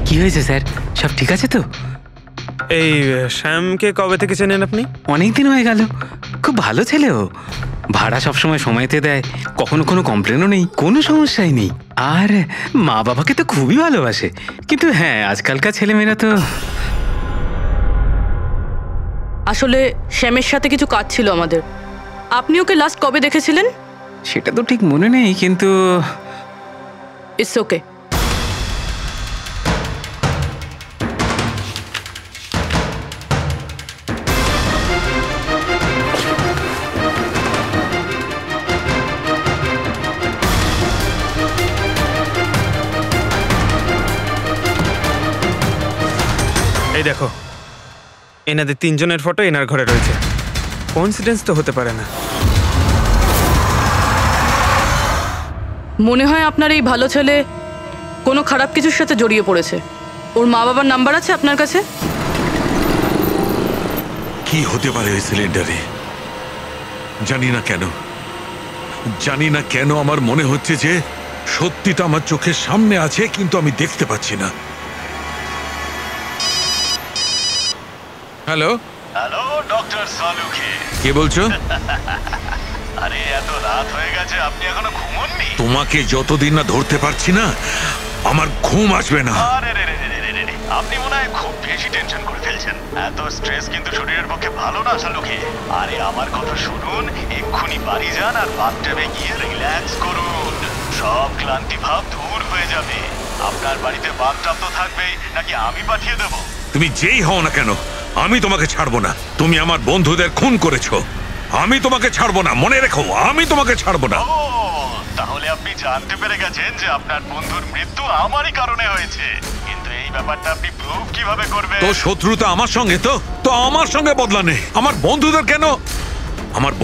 Speaker 14: কি হয়েছে স্যার, সব ঠিক আছে তো?
Speaker 6: এই শ্যামকে কবে থেকে চেনেন আপনি?
Speaker 14: অনেক দিন হয়ে গেল, খুব ভালো ছেলে ও। ভাড়া সবসময় সময়তে দেয়, কখনো কোনো কমপ্লেনও নেই, কোনো সমস্যাই নেই। আর মা বাবাকে তো খুবই ভালোবাসে। কিন্তু হ্যাঁ, আজকালকার ছেলেমেয়েরা তো।
Speaker 4: আসলে শ্যামের সাথে কিছু কাজ ছিল আমাদের। আপনি ওকে লাস্ট কবে দেখেছিলেন?
Speaker 14: সেটা তো ঠিক মনে নেই, কিন্তু
Speaker 4: ইটস ওকে।
Speaker 6: এই দেখো, এনাদের 3 জনের ফটো এনার ঘরে রয়েছে। কোইন্সিডেন্স তো হতে পারে না।
Speaker 4: মনে হয় আপনার এই ভালো ছেলে কোনো খারাপ কিছুর সাথে জড়িয়ে পড়েছে। ওর মা বাবার নাম্বার আছে আপনার কাছে?
Speaker 5: কি হতে পারে ওই সিলিন্ডারে? জানি না কেন আমার মনে হচ্ছে যে সত্যিটা আমার চোখের সামনে আছে, কিন্তু আমি দেখতে পাচ্ছি না। হ্যালো
Speaker 11: ডক্টর সালুকে,
Speaker 5: কে বলছো?
Speaker 11: আরে এত রাত হয়ে গেছে, আপনি এখনো ঘুমোননি?
Speaker 5: তোমাকে যতদিন না ধরতে পারছি না, আমার ঘুম আসবে না।
Speaker 11: আরে রে, আপনি মনে হয় খুব বেশি টেনশন করে ফেলছেন। এত স্ট্রেস কিন্তু শরীরের পক্ষে ভালো না সালুকে। আরে আমার কথা শুনুন, এক্ষুনি বাড়ি যান আর বাথটাবে গিয়ে রিল্যাক্স করুন। সব ক্লান্তি ভাব দূর হয়ে যাবে। আপনার বাড়িতে বাথটাব তো থাকবেই, নাকি আমি পাঠিয়ে দেবো?
Speaker 5: তুমি যেই হও না কেন, আমি তোমাকে ছাড়বো না। তুমি আমার বন্ধুদের খুন করেছো, আমি তোমাকে ছাড়বো না। মনে রেখো, আমি তোমাকে ছাড়বো না।
Speaker 11: তাহলে আপনি জানতে পেরে গেছেন যে আপনার বন্ধুর মৃত্যু আমারই কারণে হয়েছে। কিন্তু এই ব্যাপারটা আপনি প্রুভ কিভাবে করবেন?
Speaker 5: তো শত্রুতা আমার সঙ্গে, তো আমার সঙ্গে বদলা নে। আমার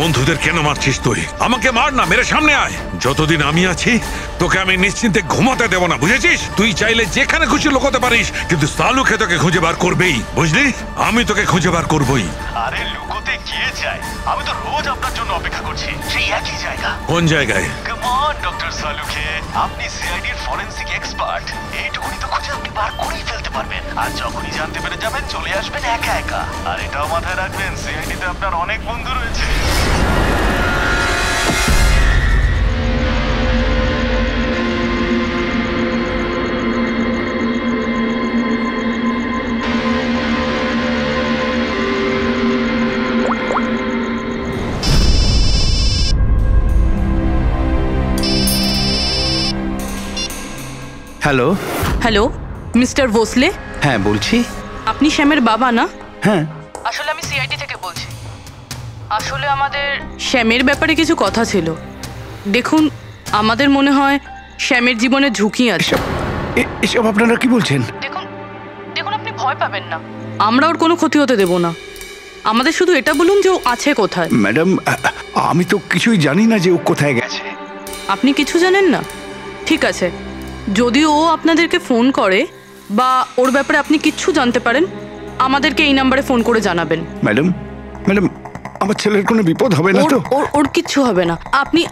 Speaker 5: বন্ধুদের কেন মারছিস তুই? আমাকে মার না, মেরে সামনে আয়। যতদিন আমি আছি তোকে আমি নিশ্চিন্তে ঘুমাতে দেব না, বুঝেছিস? তুই চাইলে যেখানে খুশি লুকোতে পারিস, কিন্তু সালুকে তোকে খুঁজে বার করবেই, বুঝলি? আমি তোকে খুঁজে বার করবই।
Speaker 11: আরে লুকোতে গিয়ে চাই, আমি তো রোজ আপনার জন্য অপেক্ষা করছি, সেই একই জায়গা।
Speaker 5: কোন জায়গায়?
Speaker 11: কাম অন ডক্টর সালুকে, আপনি সিআইডির ফরেনসিক এক্সপার্ট। এইটুকুনি তো খুঁজে আপনি বার করেই ফেলতে পারবেন। আর যখনই জানতে পেরে যাবেন, চলে আসবেন একা একা। আর এটাও মাথায় রাখবেন, সিআইডিতে আপনার অনেক বন্ধু রয়েছে।
Speaker 1: হ্যালো।
Speaker 4: Hello mister Bhosle?
Speaker 1: হ্যাঁ বলছি।
Speaker 4: আপনি শ্যামের বাবা না?
Speaker 1: হ্যাঁ।
Speaker 4: আসলে আমি সিআইডি থেকে বলছি। আসলে আমাদের শ্যামের ব্যাপারে কিছু কথা ছিল। দেখুন, আমাদের মনে হয় শ্যামের জীবনে ঝুঁকি আছে।
Speaker 1: এসব আপনারা কি বলছেন?
Speaker 4: দেখুন আপনি ভয় পাবেন না, আমরা ওর কোনো ক্ষতি হতে দেব না। আমাদের শুধু এটা বলুন যে ও আছে কোথায়।
Speaker 1: ম্যাডাম, আমি তো কিছুই জানি না যে ও কোথায় গেছে।
Speaker 4: আপনি কিছু জানেন না? ঠিক আছে, যদি ও আপনাদেরকে ফোন করে বা ওর ব্যাপারে আপনি কিচ্ছু জানতে পারেন, আমাদেরকে এই নাম্বারে ফোন করে জানাবেন।
Speaker 1: ম্যাডাম, আমার ছেলের কোনো বিপদ হবে না তো?
Speaker 4: ওর কিচ্ছু হবে না,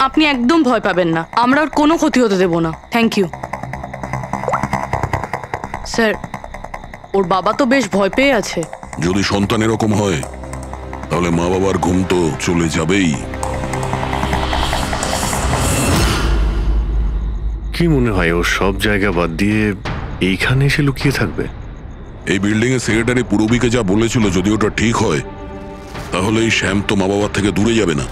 Speaker 4: আপনি একদম ভয় পাবেন না। আমরা ওর কোনো ক্ষতি হতে দেব না। Thank you sir. ওর বাবা তো বেশ ভয় পেয়ে আছে।
Speaker 8: যদি সন্তান এরকম হয় তাহলে মা বাবার ঘুম তো চলে যাবেই।
Speaker 7: কি মনে হয় ও সব জায়গা বাদ দিয়ে এইখানে এসে লুকিয়ে থাকবে?
Speaker 8: এই বিল্ডিং এর সেক্রেটারি পূরবীকে যা বলেছিল, যদি ওটা ঠিক হয় তাহলে এই শ্যাম তো মা বাবার থেকে দূরে যাবে না।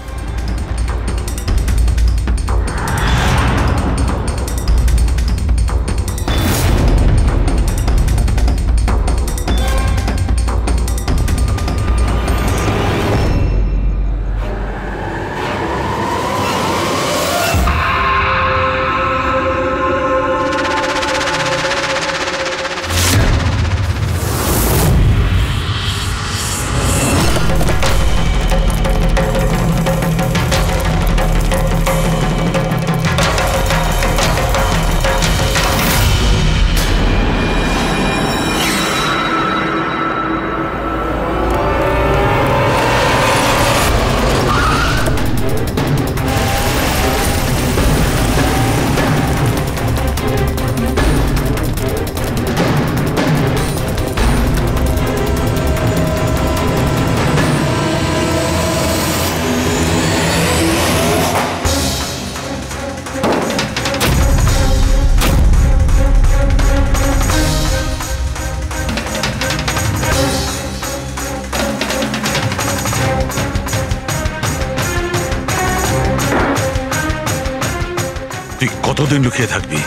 Speaker 5: তুই কতদিন লুকিয়ে থাকবি?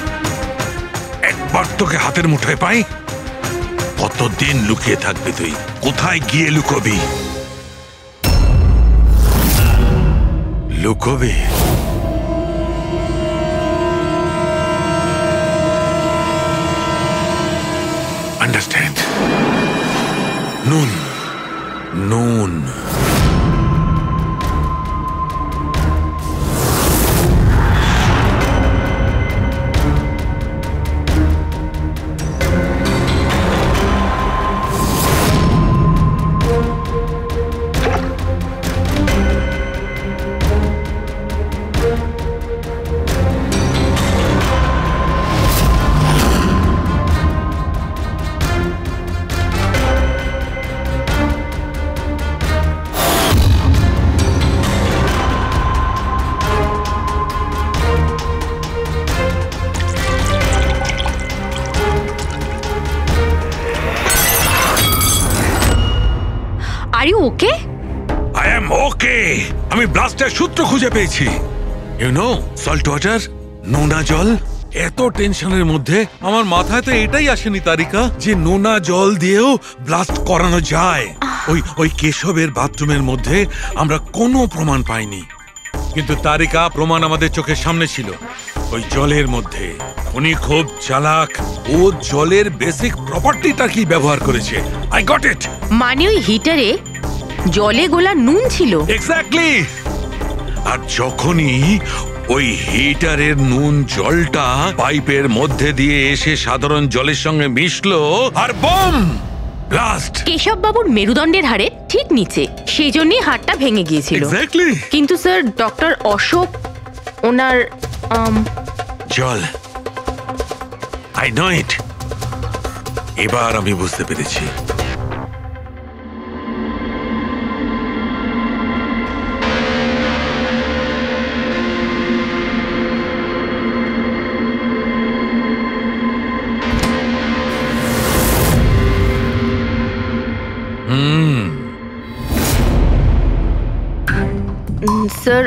Speaker 5: একবার তোকে হাতের মুঠোয় পাই, কতদিন লুকিয়ে থাকবি তুই? কোথায় গিয়ে লুকোবি? লুকোবি? আন্ডারস্ট্যান্ড? নুন নুন।
Speaker 9: Are you okay?
Speaker 5: I am okay. আমি ব্লাস্টের সূত্র খুঁজে পেয়েছি। ইউ নো, সল্ট ওয়াটার, নোনা জল। এত টেনশনের মধ্যে আমার মাথায় তো এটাই আসেনি তারিকা, যে নোনা জল দিয়েও ব্লাস্ট করানো যায়। ওই কেশবের বাথরুমের মধ্যে আমরা কোনো প্রমাণ পাইনি, কিন্তু তারিকা প্রমাণ আমাদের চোখের সামনে ছিল। ওই জলের মধ্যে উনি খুব চালাক, ও জলের বেসিক প্রপার্টিটা কি ব্যবহার করেছে। I got it.
Speaker 9: মানে ওই হিটারে জলে গোলা নুন ছিল?
Speaker 5: এক্স্যাক্টলি। আর যখনই ওই হিটারের নুন জলটা পাইপের মধ্যে দিয়ে এসে সাধারণ জলের সঙ্গে মিশলো, আর বম, ব্লাস্ট।
Speaker 9: কেশব বাবুর মেরুদণ্ডের হাড়ে ঠিক নিচে, সেই জন্যই হাড়টা ভেঙে গিয়েছিল।
Speaker 5: এক্স্যাক্টলি।
Speaker 9: কিন্তু স্যার, ডক্টর অশোক ওনার
Speaker 5: জল, আই নো ইট। এবার আমি বুঝতে পেরেছি।
Speaker 9: স্যার,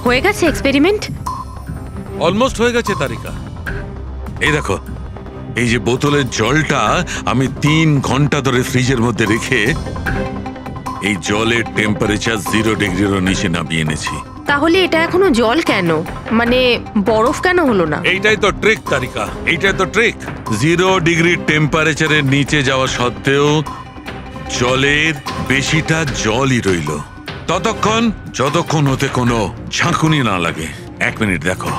Speaker 9: হয়ে গেছে এক্সপেরিমেন্ট?
Speaker 5: অলমোস্ট হয়ে গেছে তারিকা। এই দেখো, এই যে বোতলের জলটা আমি 3 ঘন্টা ধরে ফ্রিজের মধ্যে রেখে এই জলের টেম্পারেচার 0 ডিগ্রিরও নিচে নামিয়ে এনেছি।
Speaker 9: তাহলে এটা এখনো জল কেন, মানে বরফ কেন হলো না?
Speaker 5: এইটাই তো ট্রিক তারিকা, এইটাই তো ট্রিক। 0 ডিগ্রি টেম্পারেচারের নিচে যাওয়া সত্ত্বেও জলের বেশিটা জলই রইল ততক্ষণ যতক্ষণ ওতে কোনো ঝাঁকুনি না লাগে। 1 মিনিট দেখো।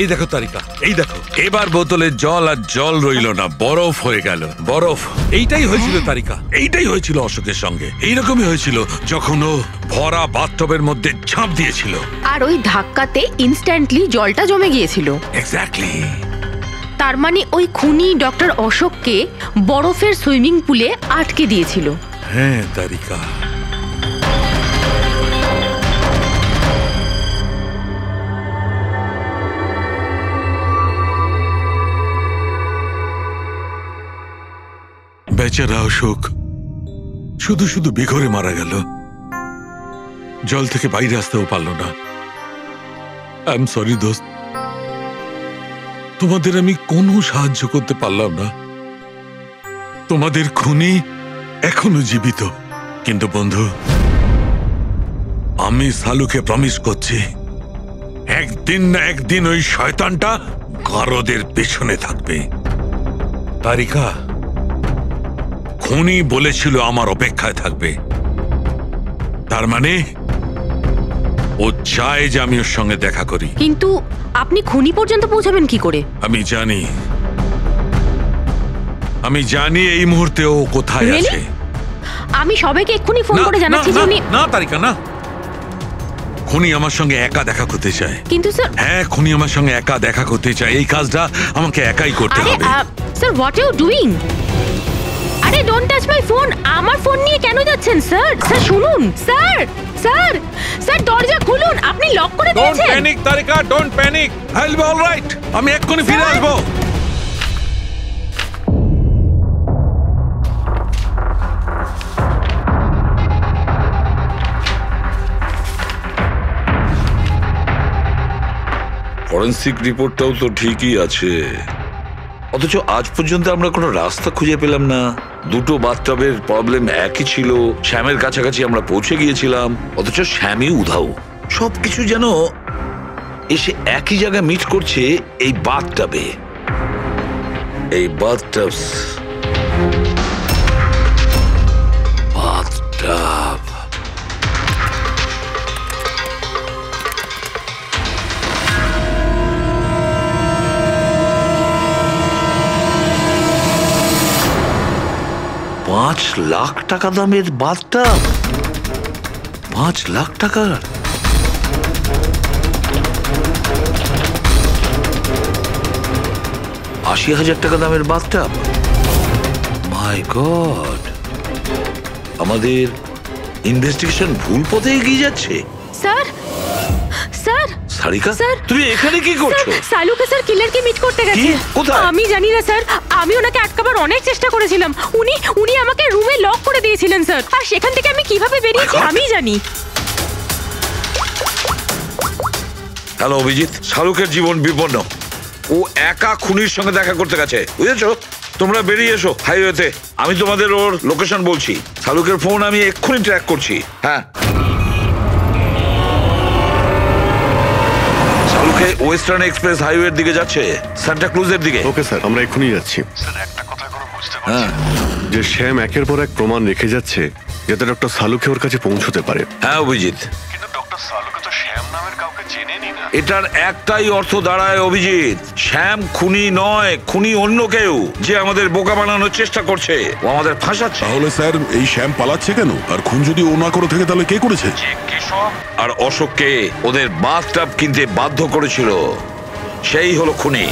Speaker 5: এই দেখো তারিকা, এই দেখো, এবার বোতলের জল আর জল রইল না, বরফ হয়ে গেল, বরফ। এইটাই হয়েছিল তারিকা, এইটাই হয়েছিল অশোকের সঙ্গে। এইরকমই হয়েছিল যখন ও ভরা বাথটবের মধ্যে ঝাঁপ দিয়েছিল।
Speaker 9: আর ওই ধাক্কাতে ইনস্ট্যান্টলি জলটা জমে গিয়েছিল।
Speaker 5: এক্স্যাক্টলি।
Speaker 9: তার মানে ওই খুনি ডক্টর অশোককে বরফের সুইমিং পুলে আটকে দিয়েছিল।
Speaker 5: হ্যাঁ তারিকা। বেচারা অশোক শুধু শুধু বেঘরে মারা গেল, জল থেকে বাইরে আসতেও পারল না। আই এম সরি দোস্ত, তোমাদের আমি কোনো সাহায্য করতে পারলাম না। তোমাদের খুনি এখনো জীবিত, কিন্তু বন্ধু আমি সালুকে প্রমিস করছি একদিন না একদিন ওই শয়তানটা গারদের পেছনে থাকবে। তারিকা, খুনি বলেছিল আমার অপেক্ষায় থাকবে, তার মানে ও চায় যে আমি ওর সঙ্গে দেখা করি।
Speaker 9: কিন্তু আপনি খুনি পর্যন্ত পৌঁছাবেন কি করে?
Speaker 5: আমি জানি এই মুহূর্তে ও কোথায় আছে।
Speaker 9: আমি সবাইকে এক্ষুনি ফোন করে জানাচ্ছি যে উনি...
Speaker 5: না তারিকা, না। খুনি আমার সঙ্গে একা দেখা করতে চায়।
Speaker 9: কিন্তু স্যার...
Speaker 5: হ্যাঁ, খুনি আমার সঙ্গে একা দেখা করতে চায়। এই কাজটা আমাকে একাই করতে হবে।
Speaker 9: Sir, what you doing? আরে ডোন্ট টাচ মাই ফোন। আমার ফোন নিয়ে কেন যাচ্ছেন স্যার? স্যার শুনুন, স্যার স্যার স্যার দরজা খুলুন, আপনি লক করে দিয়েছেন।
Speaker 5: Don't panic Tarika, don't panic. I will be alright. আমি এক্ষুনি ফিরে আসবো।
Speaker 10: ফরেন্সিক রিপোর্টটাও তো ঠিকই আছে, অথচ আজ পর্যন্ত আমরা কোনো রাস্তা খুঁজে পেলাম না। দুটো বাথটবের প্রবলেম একই ছিল, শ্যামের কাছাকাছি আমরা পৌঁছে গিয়েছিলাম, অথচ শ্যামই উধাও। সবকিছু যেন এসে একই জায়গায় মিট করছে এই বাথটবে। এই বাথটব বাথটব $5,00,000 দামের বাথটব। 5 লাখ টাকার? $80,000 দামের বাথটব? মাই গড, আমাদের ইনভেস্টিগেশন ভুল পথে এগিয়ে যাচ্ছে।
Speaker 9: স্যার স্যার
Speaker 10: সারিকা,
Speaker 9: স্যার,
Speaker 10: তুমি এখানে কি করছো?
Speaker 9: সালুকে স্যার কিলারকে মিট করতে গেছে।
Speaker 10: কোথায়?
Speaker 9: আমি জানি না স্যার, আমি ওনাকে আটকাবার অনেক চেষ্টা করেছিলাম। উনি আমাকে রুমে লক করে দিয়েছিলেন স্যার, আর সেখান থেকে আমি কিভাবে বেরিয়েছি আমি জানি।
Speaker 10: হ্যালো অভিজিৎ, শাহরুখের জীবন বিপন্ন। ও একা খুনির সঙ্গে দেখা করতে গেছে, বুঝেছো? তোমরা বেরিয়ে এসো হাইওয়েতে, আমি তোমাদের ওর লোকেশন বলছি। শাহরুখের ফোন আমি এক্ষুনি ট্র্যাক করছি। হ্যাঁ, শাহরুখে ওয়েস্টার্ন এক্সপ্রেস হাইওয়ের দিকে যাচ্ছে, সান্টা ক্রুজের দিকে।
Speaker 7: ওকে স্যার, আমরা এক্ষুনি যাচ্ছি।
Speaker 10: হ্যাঁ,
Speaker 7: যে শ্যাম একের পর এক প্রমাণ রেখে যাচ্ছে যাতে ডক্টর সালুকে ওর কাছে পৌঁছতে পারে।
Speaker 10: হ্যাঁ অভিজিৎ, এটার একটাই অর্থ দাঁড়ায় অভিজিৎ, শ্যাম খুনি নয়, খুনি অন্য কেউ, যে আমাদের বোকা বানানোর চেষ্টা করছে, ও আমাদের ফাঁসাচ্ছে।
Speaker 8: তাহলে স্যার এই শ্যাম পালাচ্ছে কেন? আর খুন যদি ও না করে থাকে তাহলে কে করেছে?
Speaker 10: আর অশোককে ওদের বাথটব কিনতে বাধ্য করেছিল, সেই হলো খুনি।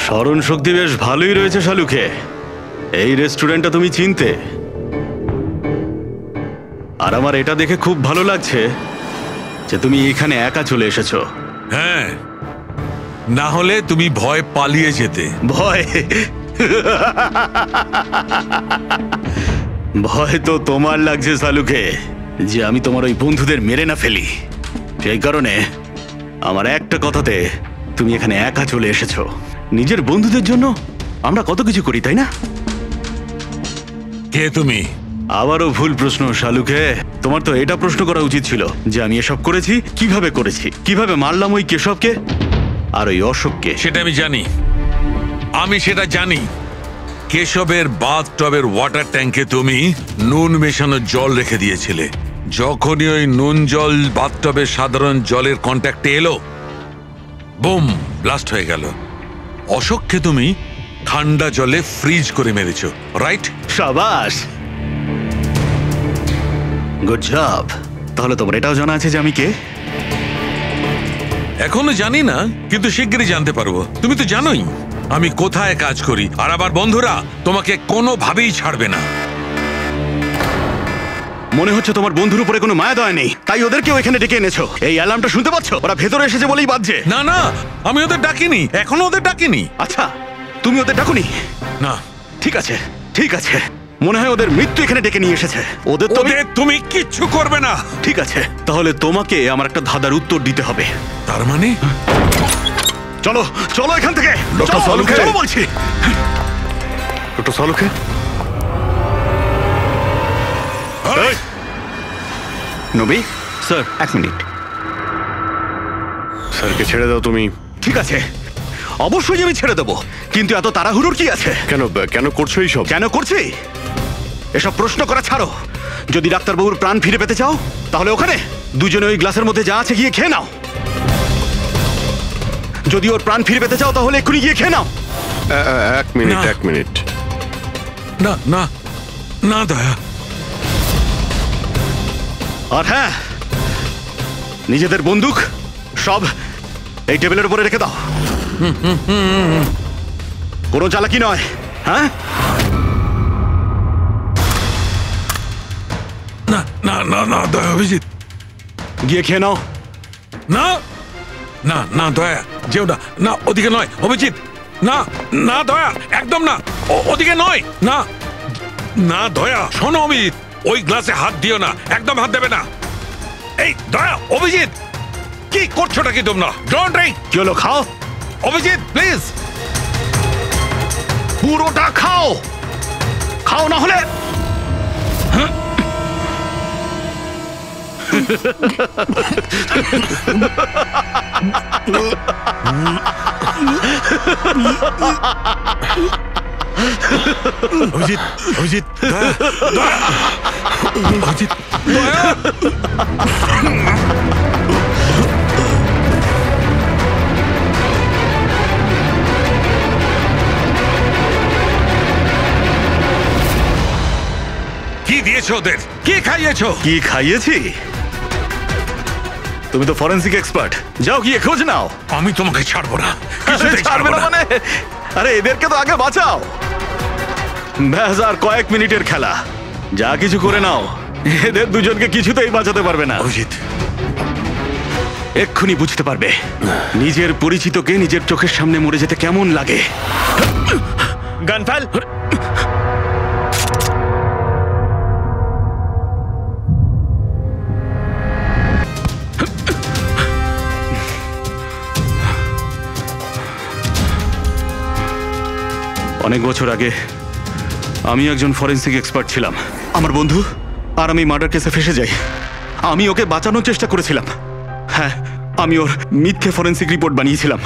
Speaker 12: স্মরণ শক্তি বেশ ভালোই রয়েছে শালুকে। এই রেস্টুরেন্টটা তুমি চিনতে, আর আমার এটা দেখে খুব ভালো লাগছে যে তুমি এখানে একা চলে এসেছো।
Speaker 5: হ্যাঁ, না হলে তুমি ভয় পালিয়ে যেতে।
Speaker 12: ভয়? ভয় তো তোমার লাগছে সালুকে, যে আমি তোমার ওই বন্ধুদের মেরে না ফেলি। সেই কারণে আমার একটা কথাতে তুমি এখানে একা চলে এসেছো। নিজের বন্ধুদের জন্য আমরা কত কিছু করি, তাই না?
Speaker 5: কে তুমি?
Speaker 12: আবারও ভুল প্রশ্ন শালুকে। তোমার তো এটা প্রশ্ন করা উচিত ছিল যে আমি এসব করেছি, কিভাবে করেছি, কিভাবে মারলাম ওই কেশবকে আর ওই অশোককে।
Speaker 5: সেটা আমি জানি, আমি সেটা জানি। কেশবের বাথটবের ওয়াটার ট্যাঙ্কে তুমি নুন মেশানো জল রেখে দিয়েছিলে। যখনই ওই নুন জল বাথটবের সাধারণ জলের কন্ট্যাক্টে এলো, বুম, ব্লাস্ট হয়ে গেল। অশোককে তুমি ঠান্ডা জলে ফ্রিজ করে মেরেছো, রাইট?
Speaker 12: শাবাশ, গুড জব। তাহলে তোমার এটাও জানা আছে যে আমি কে?
Speaker 5: এখনো জানি না, কিন্তু শিগগিরই জানতে পারবো। তুমি তো জানোই আমি কোথায় কাজ করি, আর আবার বন্ধুরা তোমাকে কোনোভাবেই ছাড়বে না।
Speaker 12: মনে হচ্ছে তোমার বন্ধুর উপরে কোনো মায়া দয়া নেই, তাই ওদেরকেও এখানে ডেকে এনেছো। এই অ্যালার্মটা শুনতে পাচ্ছ? ওরা ভেতরে এসেছে বলেই বাজছে।
Speaker 5: না না, আমি ওদের ডাকিনি, এখনো ওদের ডাকিনি।
Speaker 12: আচ্ছা, তুমি ওদের ডাকুনি?
Speaker 5: না।
Speaker 12: ঠিক আছে, ঠিক আছে। মনে হয় ওদের মৃত্যু এখানে ডেকে নিয়ে এসেছে। ওদের
Speaker 5: তুমি কিচ্ছু করবে না।
Speaker 12: ঠিক আছে, তাহলে তোমাকে আমার একটা ধাঁধার উত্তর দিতে হবে।
Speaker 5: তার মানে?
Speaker 12: চলো চলো এখান থেকে।
Speaker 7: ডক্টর সালুকে,
Speaker 12: চলো বলছি।
Speaker 7: ডক্টর সালুকে,
Speaker 1: নবী
Speaker 12: স্যার,
Speaker 1: 1 মিনিট।
Speaker 7: স্যারকে ছেড়ে দাও তুমি।
Speaker 12: ঠিক আছে, অবশ্যই আমি ছেড়ে দেবো, কিন্তু এত তাড়াহুড়োর কি আছে?
Speaker 7: কেন কেন করছো এইসব?
Speaker 12: কেন করছি এসব প্রশ্ন করা ছাড়ো। যদি ডাক্তারবাবুর প্রাণ ফিরে পেতে চাও, তাহলে ওখানে দুজনে ওই গ্লাসের মধ্যে যা আছে গিয়ে খেয়ে নাও। যদি ওর প্রাণ ফিরে পেতে চাও, তাহলে এক্ষুনি গিয়ে খেয়ে নাও।
Speaker 7: 1 মিনিট, 1 মিনিট।
Speaker 5: না না না দয়া।
Speaker 12: আর হ্যাঁ, নিজেদের বন্দুক সব এই টেবিলের উপরে রেখে দাও। কোনো চালাকি নয়, হ্যাঁ?
Speaker 5: না না না না দয়া, অভিজিৎ
Speaker 12: গিয়ে খেয়ে নাও।
Speaker 5: না না না দয়া, যেও না। না, ওদিকে নয় অভিজিৎ। না না দয়া, একদম না, ওদিকে নয়। না না দয়া, শোনো অভিজিৎ, ওই গ্লাসে হাত দিও না, একদম হাত দেবে না। এই দয়া, অভিজিৎ কি করছোটা কি তোমরা? Don't drink.
Speaker 12: কি হলো? খাও
Speaker 5: অভিজিৎ, প্লিজ।
Speaker 12: পুরোটা খাও, খাও না হলে।
Speaker 5: অভিজিৎ, অভিজিৎ, দয়া, দয়া, অভিজিৎ, দয়া। কি দিয়েছো ওদের? কি খাইয়েছো?
Speaker 12: কি খাইয়েছি? তুমি তো ফরেন্সিক এক্সপার্ট, যাও গিয়ে খোঁজ নাও।
Speaker 5: আমি তোমাকে ছাড়বো না।
Speaker 12: ছাড়বে না মানে? আরে এদেরকে তো আগে বাঁচাও। ব্যাস, আর কয়েক মিনিটের খেলা, যা কিছু করে নাও। এদের দুজনকে কিছুতেই বাঁচাতে পারবে না।
Speaker 5: অজিত,
Speaker 12: এক্ষুনি বুঝতে পারবে নিজের পরিচিতকে নিজের চোখের সামনে মরে যেতে কেমন লাগে। গান ফেল। অনেক বছর আগে আমি একজন ফরেন্সিক এক্সপার্ট ছিলাম। আমার বন্ধু আর আমি মার্ডার কেসে ফেসে যাই। আমি ওকে বাঁচানোর চেষ্টা করেছিলাম। হ্যাঁ, আমি ওর মিথ্যে ফরেন্সিক রিপোর্ট বানিয়েছিলাম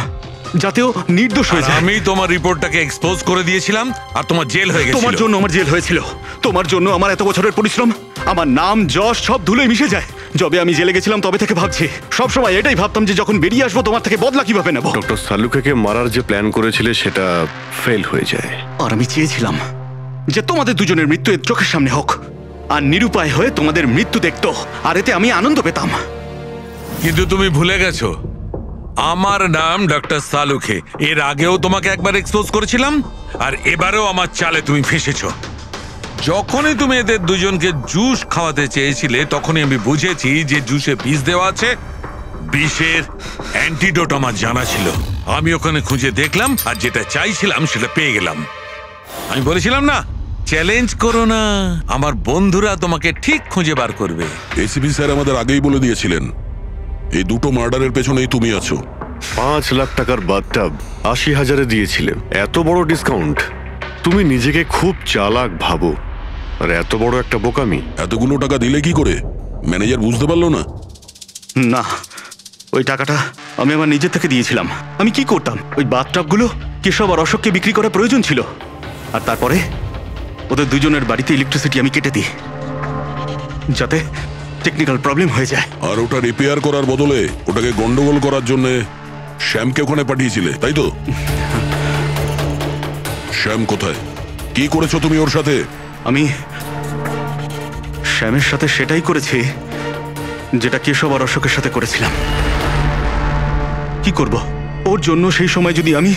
Speaker 12: যাতে ও নির্দোষ হয়ে যায়।
Speaker 5: আমি তোমার রিপোর্টটাকে এক্সপোজ করে দিয়েছিলাম আর তোমার জেল হয়ে গেছিল।
Speaker 12: তোমার জন্য আমার জেল হয়েছিল। তোমার জন্য আমার এত বছরের পরিশ্রম, আমার নাম যশ সব ধুলোয় মিশে যায়। যবে আমি জেলে গেছিলাম তবে থেকে ভাবছি, সবসময় এটাই ভাবতাম যে যখন বেরিয়ে আসবো তোমার থেকে বদলা কিভাবে নেব।
Speaker 7: ডক্টর সালুকে মারার যে প্ল্যান করেছিলে সেটা ফেল হয়ে যায়।
Speaker 12: আর আমি চেয়েছিলাম যে তোমাদের দুজনের মৃত্যু এর চোখের সামনে হোক, আর নিরুপায় হয়ে তোমাদের মৃত্যু দেখতো, আর এতে আমি আনন্দ পেতাম।
Speaker 5: কিন্তু তুমি ভুলে গেছো আমার নাম ডক্টর সালুকে। এর আগেও তোমাকে একবার এক্সপোজ করেছিলাম, আর এবারেও আমার চালে তুমি ফেসেছো। যখনই তুমি এদের দুজনকে জুস খাওয়াতে চেয়েছিলে তখনই আমি বুঝেছি যে জুসে বিষ দেওয়া আছে। বিষের অ্যান্টিডোট আমার জানা ছিল। আমি ওখানে খুঁজে দেখলাম আর যেটা চাইছিলাম সেটা পেয়ে গেলাম। আমি বলেছিলাম না, চ্যালেঞ্জ করো না, আমার বন্ধুরা তোমাকে ঠিক খুঁজে বার করবে।
Speaker 8: এসিপি স্যার আমাদের আগেই বলে দিয়েছিলেন এই দুটো মার্ডারের পেছনেই তুমি আছো।
Speaker 7: 5 লাখ টাকার বাথটাব 80,000-এ দিয়েছিলে। এত বড় ডিসকাউন্ট! তুমি নিজেকে খুব চালাক ভাবো, আর এত বড় একটা বোকামি।
Speaker 8: এতগুলো টাকা দিলে কি করে? ম্যানেজার বুঝতে পারলো না?
Speaker 12: না, ওই টাকাটা আমি আমার নিজের থেকে দিয়েছিলাম। আমি কি করতাম, ওই বাথটাবগুলো কেশব আর অশোককে বিক্রি করার প্রয়োজন ছিল, আর তারপরে ওদের দুজনের বাড়িতে ইলেকট্রিসিটি আমি কেটে দিই যাতে টেকনিক্যাল প্রবলেম হয়ে যায়।
Speaker 8: আর ওটা রিপেয়ার করার বদলে ওটাকে গন্ডগোল করার জন্য শ্যামকে ওখানে পাঠিয়েছিলে, তাই তো? শ্যাম কোথায়? কি করেছো তুমি ওর সাথে?
Speaker 12: আমি শ্যামের সাথে সেটাই করেছি যেটা কেশব আর অশোকের সাথে করেছিলাম। কি করব, ওর জন্য সেই সময় যদি আমি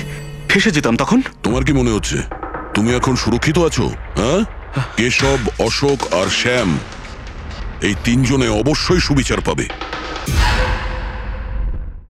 Speaker 12: ফেসে যেতাম তখন?
Speaker 8: তোমার কি মনে হচ্ছে তুমি এখন সুরক্ষিত আছো? হ্যাঁ, কেশব, অশোক আর শ্যাম এই তিনজনে অবশ্যই সুবিচার পাবে।